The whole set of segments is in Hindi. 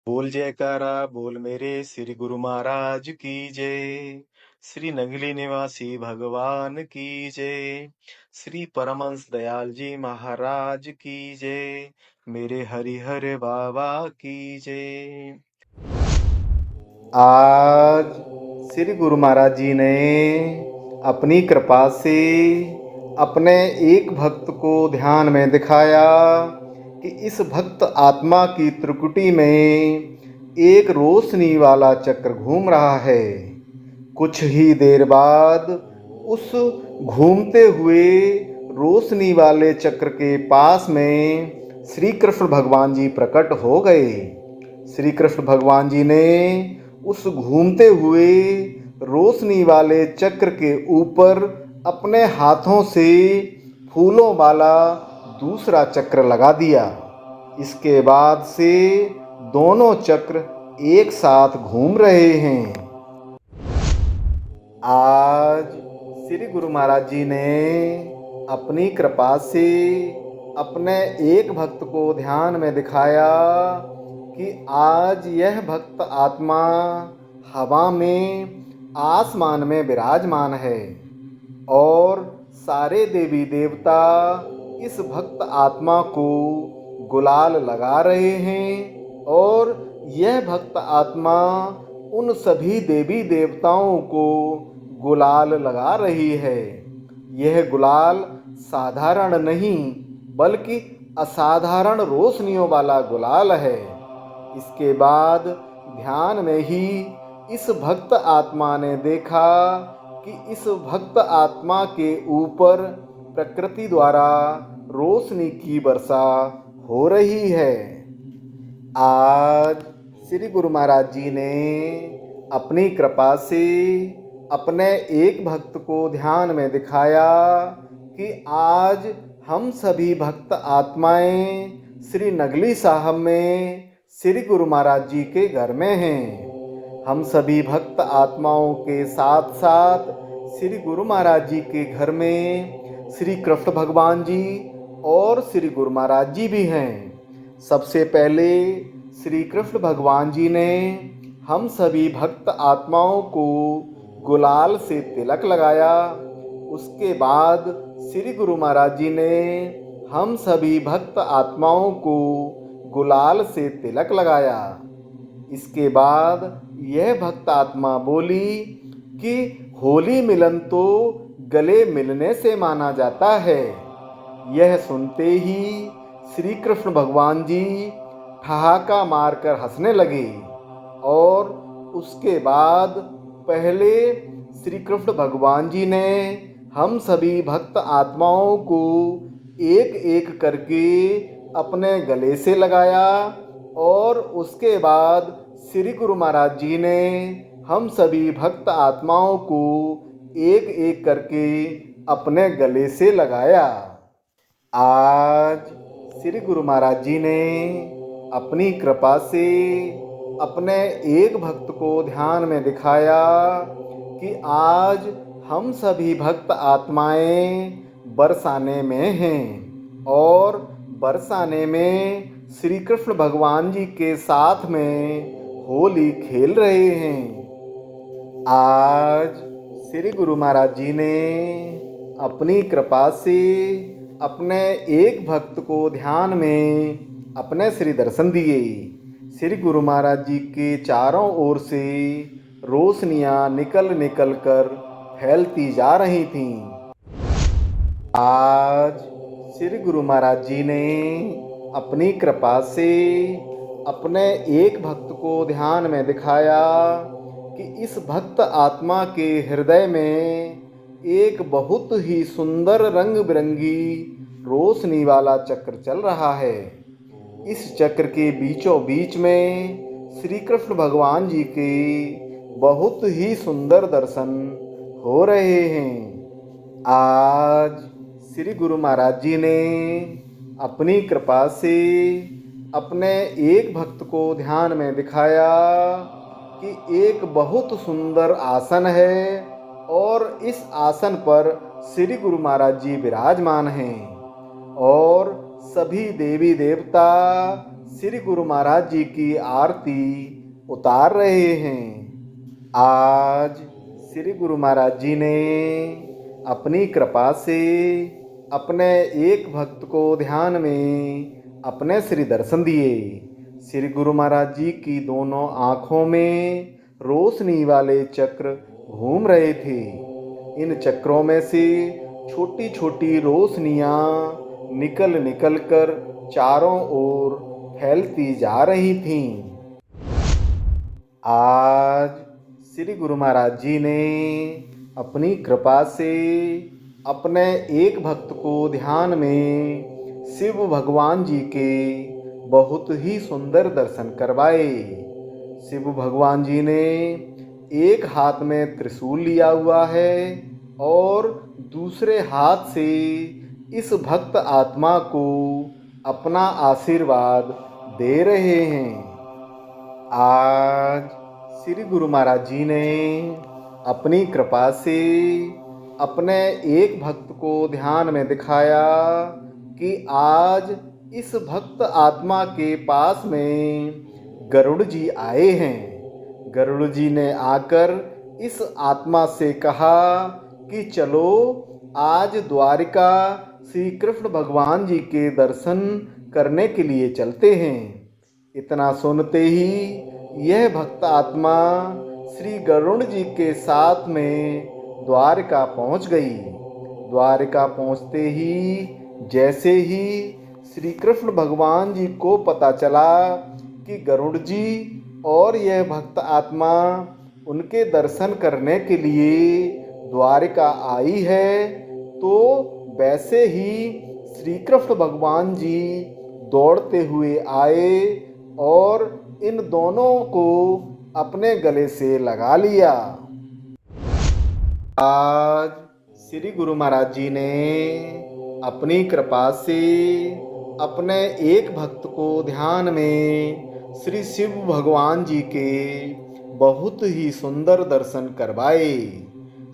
बोल जयकारा बोल मेरे श्री गुरु महाराज की जय। श्री नगली निवासी भगवान की जय। श्री परमहंस दयाल जी महाराज की जय। मेरे हरिहर बाबा की जय। आज श्री गुरु महाराज जी ने अपनी कृपा से अपने एक भक्त को ध्यान में दिखाया कि इस भक्त आत्मा की त्रिकुटी में एक रोशनी वाला चक्र घूम रहा है। कुछ ही देर बाद उस घूमते हुए रोशनी वाले चक्र के पास में श्री कृष्ण भगवान जी प्रकट हो गए। श्री कृष्ण भगवान जी ने उस घूमते हुए रोशनी वाले चक्र के ऊपर अपने हाथों से फूलों वाला दूसरा चक्र लगा दिया। इसके बाद से दोनों चक्र एक साथ घूम रहे हैं। आज श्री गुरु महाराज जी ने अपनी कृपा से अपने एक भक्त को ध्यान में दिखाया कि आज यह भक्त आत्मा हवा में आसमान में विराजमान है और सारे देवी देवता इस भक्त आत्मा को गुलाल लगा रहे हैं और यह भक्त आत्मा उन सभी देवी देवताओं को गुलाल लगा रही है। यह गुलाल साधारण नहीं बल्कि असाधारण रोशनियों वाला गुलाल है। इसके बाद ध्यान में ही इस भक्त आत्मा ने देखा कि इस भक्त आत्मा के ऊपर प्रकृति द्वारा रोशनी की वर्षा हो रही है। आज श्री गुरु महाराज जी ने अपनी कृपा से अपने एक भक्त को ध्यान में दिखाया कि आज हम सभी भक्त आत्माएं श्री नगली साहब में श्री गुरु महाराज जी के घर में हैं। हम सभी भक्त आत्माओं के साथ साथ श्री गुरु महाराज जी के घर में श्री कृष्ण भगवान जी और श्री गुरु महाराज जी भी हैं। सबसे पहले श्री कृष्ण भगवान जी ने हम सभी भक्त आत्माओं को गुलाल से तिलक लगाया। उसके बाद श्री गुरु महाराज जी ने हम सभी भक्त आत्माओं को गुलाल से तिलक लगाया। इसके बाद यह भक्त आत्मा बोली कि होली मिलन तो गले मिलने से माना जाता है। यह सुनते ही श्री कृष्ण भगवान जी ठहाका मारकर हंसने लगे और उसके बाद पहले श्री कृष्ण भगवान जी ने हम सभी भक्त आत्माओं को एक एक करके अपने गले से लगाया और उसके बाद श्री गुरु महाराज जी ने हम सभी भक्त आत्माओं को एक एक करके अपने गले से लगाया। आज श्री गुरु महाराज जी ने अपनी कृपा से अपने एक भक्त को ध्यान में दिखाया कि आज हम सभी भक्त आत्माएं बरसाने में हैं और बरसाने में श्री कृष्ण भगवान जी के साथ में होली खेल रहे हैं। आज श्री गुरु महाराज जी ने अपनी कृपा से अपने एक भक्त को ध्यान में अपने श्री दर्शन दिए। श्री गुरु महाराज जी के चारों ओर से रोशनियां निकल निकल कर फैलती जा रही थीं। आज श्री गुरु महाराज जी ने अपनी कृपा से अपने एक भक्त को ध्यान में दिखाया कि इस भक्त आत्मा के हृदय में एक बहुत ही सुंदर रंग बिरंगी रोशनी वाला चक्र चल रहा है। इस चक्र के बीचों बीच में श्री कृष्ण भगवान जी के बहुत ही सुंदर दर्शन हो रहे हैं। आज श्री गुरु महाराज जी ने अपनी कृपा से अपने एक भक्त को ध्यान में दिखाया कि एक बहुत सुंदर आसन है और इस आसन पर श्री गुरु महाराज जी विराजमान हैं और सभी देवी देवता श्री गुरु महाराज जी की आरती उतार रहे हैं। आज श्री गुरु महाराज जी ने अपनी कृपा से अपने एक भक्त को ध्यान में अपने श्री दर्शन दिए। श्री गुरु महाराज जी की दोनों आँखों में रोशनी वाले चक्र घूम रहे थे। इन चक्रों में से छोटी छोटी रोशनियाँ निकल कर चारों ओर फैलती जा रही थीं। आज श्री गुरु महाराज जी ने अपनी कृपा से अपने एक भक्त को ध्यान में शिव भगवान जी के बहुत ही सुंदर दर्शन करवाए। शिव भगवान जी ने एक हाथ में त्रिशूल लिया हुआ है और दूसरे हाथ से इस भक्त आत्मा को अपना आशीर्वाद दे रहे हैं। आज श्री गुरु महाराज जी ने अपनी कृपा से अपने एक भक्त को ध्यान में दिखाया कि आज इस भक्त आत्मा के पास में गरुड़ जी आए हैं। गरुड़ जी ने आकर इस आत्मा से कहा कि चलो आज द्वारिका श्री कृष्ण भगवान जी के दर्शन करने के लिए चलते हैं। इतना सुनते ही यह भक्त आत्मा श्री गरुड़ जी के साथ में द्वारिका पहुंच गई। द्वारिका पहुंचते ही जैसे ही श्री कृष्ण भगवान जी को पता चला कि गरुड़ जी और यह भक्त आत्मा उनके दर्शन करने के लिए द्वारिका आई है, तो वैसे ही श्री कृष्ण भगवान जी दौड़ते हुए आए और इन दोनों को अपने गले से लगा लिया। आज श्री गुरु महाराज जी ने अपनी कृपा से अपने एक भक्त को ध्यान में श्री शिव भगवान जी के बहुत ही सुंदर दर्शन करवाए।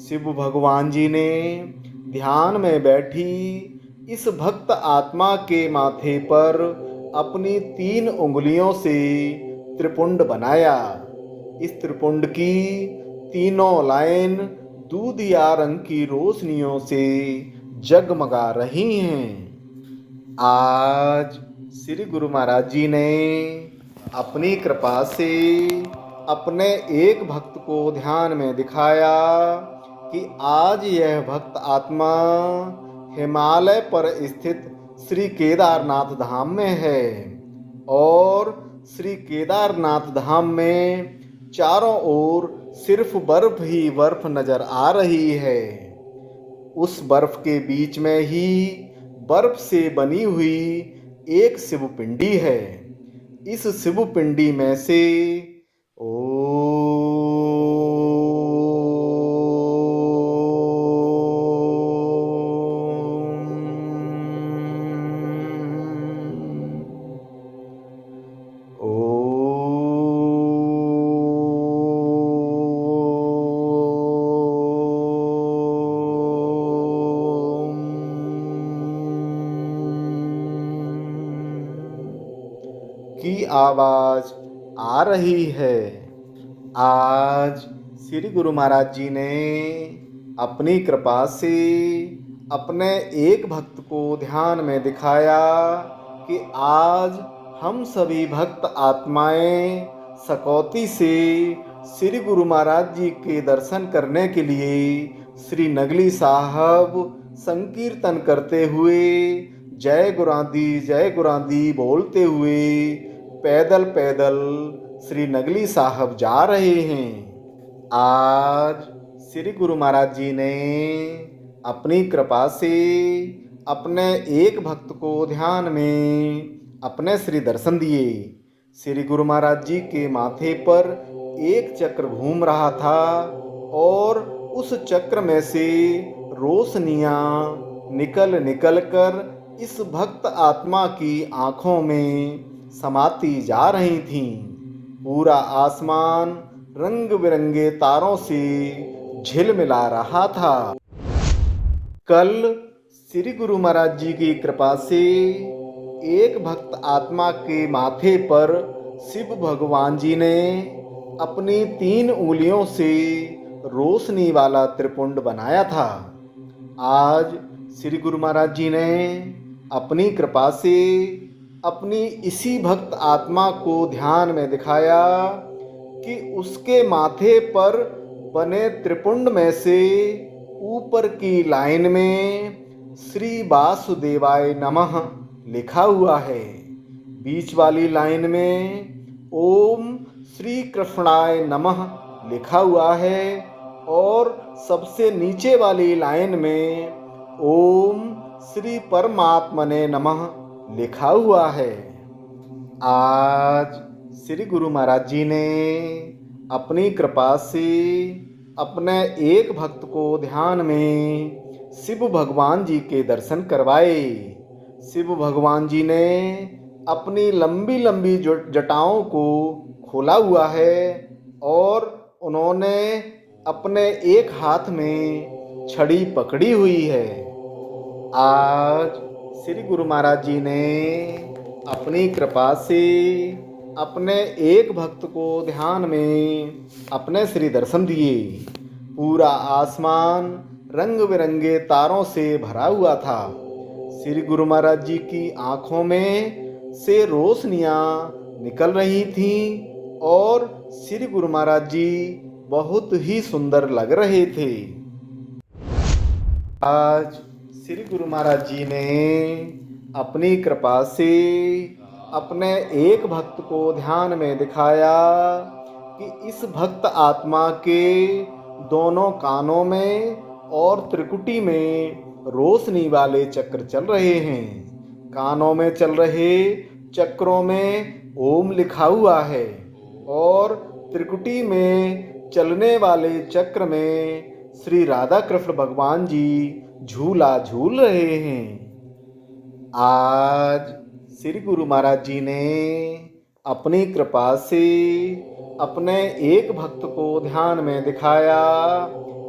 शिव भगवान जी ने ध्यान में बैठी इस भक्त आत्मा के माथे पर अपनी 3 उंगलियों से त्रिपुंड बनाया। इस त्रिपुंड की तीनों लाइन दूधिया रंग की रोशनियों से जगमगा रही हैं। आज श्री गुरु महाराज जी ने अपनी कृपा से अपने एक भक्त को ध्यान में दिखाया कि आज यह भक्त आत्मा हिमालय पर स्थित श्री केदारनाथ धाम में है और श्री केदारनाथ धाम में चारों ओर सिर्फ बर्फ ही बर्फ नजर आ रही है। उस बर्फ के बीच में ही बर्फ से बनी हुई एक शिव पिंडी है। इस शिव पिंडी में से की आवाज आ रही है। आज श्री गुरु महाराज जी ने अपनी कृपा से अपने एक भक्त को ध्यान में दिखाया कि आज हम सभी भक्त आत्माएं सकौती से श्री गुरु महाराज जी के दर्शन करने के लिए श्री नगली साहब संकीर्तन करते हुए जय गुरांदी बोलते हुए पैदल पैदल श्री नगली साहब जा रहे हैं। आज श्री गुरु महाराज जी ने अपनी कृपा से अपने एक भक्त को ध्यान में अपने श्री दर्शन दिए। श्री गुरु महाराज जी के माथे पर एक चक्र घूम रहा था और उस चक्र में से रोशनियाँ निकल कर इस भक्त आत्मा की आँखों में समाती जा रही थीं। पूरा आसमान रंग बिरंगे तारों से झिलमिला रहा था। कल श्री गुरु महाराज जी की कृपा से एक भक्त आत्मा के माथे पर शिव भगवान जी ने अपनी 3 उंगलियों से रोशनी वाला त्रिपुंड बनाया था। आज श्री गुरु महाराज जी ने अपनी कृपा से अपनी इसी भक्त आत्मा को ध्यान में दिखाया कि उसके माथे पर बने त्रिपुंड में से ऊपर की लाइन में श्री वासुदेवाय नमः लिखा हुआ है। बीच वाली लाइन में ओम श्री कृष्णाय नमः लिखा हुआ है और सबसे नीचे वाली लाइन में ओम श्री परमात्मने नमः लिखा हुआ है। आज श्री गुरु महाराज जी ने अपनी कृपा से अपने एक भक्त को ध्यान में शिव भगवान जी के दर्शन करवाए। शिव भगवान जी ने अपनी लंबी लंबी जटाओं को खोला हुआ है और उन्होंने अपने एक हाथ में छड़ी पकड़ी हुई है। आज श्री गुरु महाराज जी ने अपनी कृपा से अपने एक भक्त को ध्यान में अपने श्री दर्शन दिए। पूरा आसमान रंग बिरंगे तारों से भरा हुआ था। श्री गुरु महाराज जी की आंखों में से रोशनियां निकल रही थीं और श्री गुरु महाराज जी बहुत ही सुंदर लग रहे थे। आज श्री गुरु महाराज जी ने अपनी कृपा से अपने एक भक्त को ध्यान में दिखाया कि इस भक्त आत्मा के दोनों कानों में और त्रिकुटी में रोशनी वाले चक्र चल रहे हैं। कानों में चल रहे चक्रों में ओम लिखा हुआ है और त्रिकुटी में चलने वाले चक्र में श्री राधा कृष्ण भगवान जी झूला झूल रहे हैं। आज श्री गुरु महाराज जी ने अपनी कृपा से अपने एक भक्त को ध्यान में दिखाया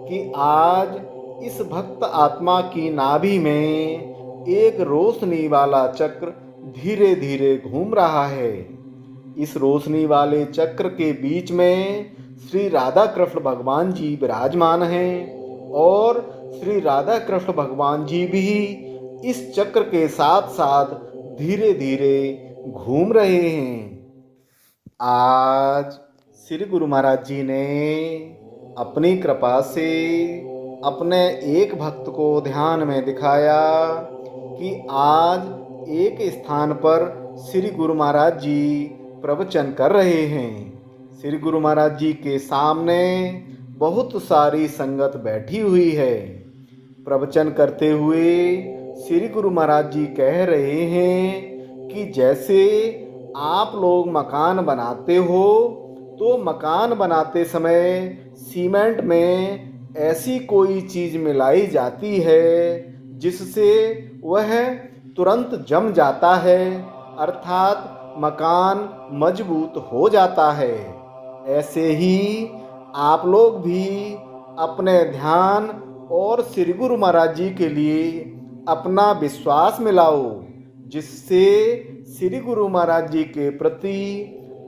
कि आज इस भक्त आत्मा की नाभि में एक रोशनी वाला चक्र धीरे धीरे घूम रहा है। इस रोशनी वाले चक्र के बीच में श्री राधा कृष्ण भगवान जी विराजमान हैं और श्री राधा कृष्ण भगवान जी भी इस चक्र के साथ साथ धीरे धीरे घूम रहे हैं। आज श्री गुरु महाराज जी ने अपनी कृपा से अपने एक भक्त को ध्यान में दिखाया कि आज एक स्थान पर श्री गुरु महाराज जी प्रवचन कर रहे हैं। श्री गुरु महाराज जी के सामने बहुत सारी संगत बैठी हुई है। प्रवचन करते हुए श्री गुरु महाराज जी कह रहे हैं कि जैसे आप लोग मकान बनाते हो तो मकान बनाते समय सीमेंट में ऐसी कोई चीज़ मिलाई जाती है जिससे वह तुरंत जम जाता है, अर्थात मकान मजबूत हो जाता है। ऐसे ही आप लोग भी अपने ध्यान और श्री गुरु महाराज जी के लिए अपना विश्वास मिलाओ, जिससे श्री गुरु महाराज जी के प्रति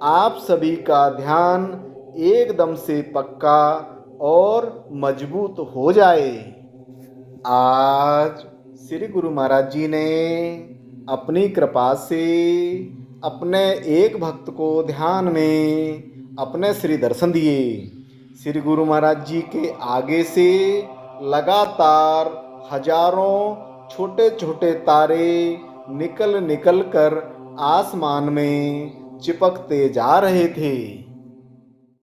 आप सभी का ध्यान एकदम से पक्का और मजबूत हो जाए। आज श्री गुरु महाराज जी ने अपनी कृपा से अपने एक भक्त को ध्यान में अपने श्री दर्शन दिए। श्री गुरु महाराज जी के आगे से लगातार हजारों छोटे छोटे तारे निकल कर आसमान में चिपकते जा रहे थे।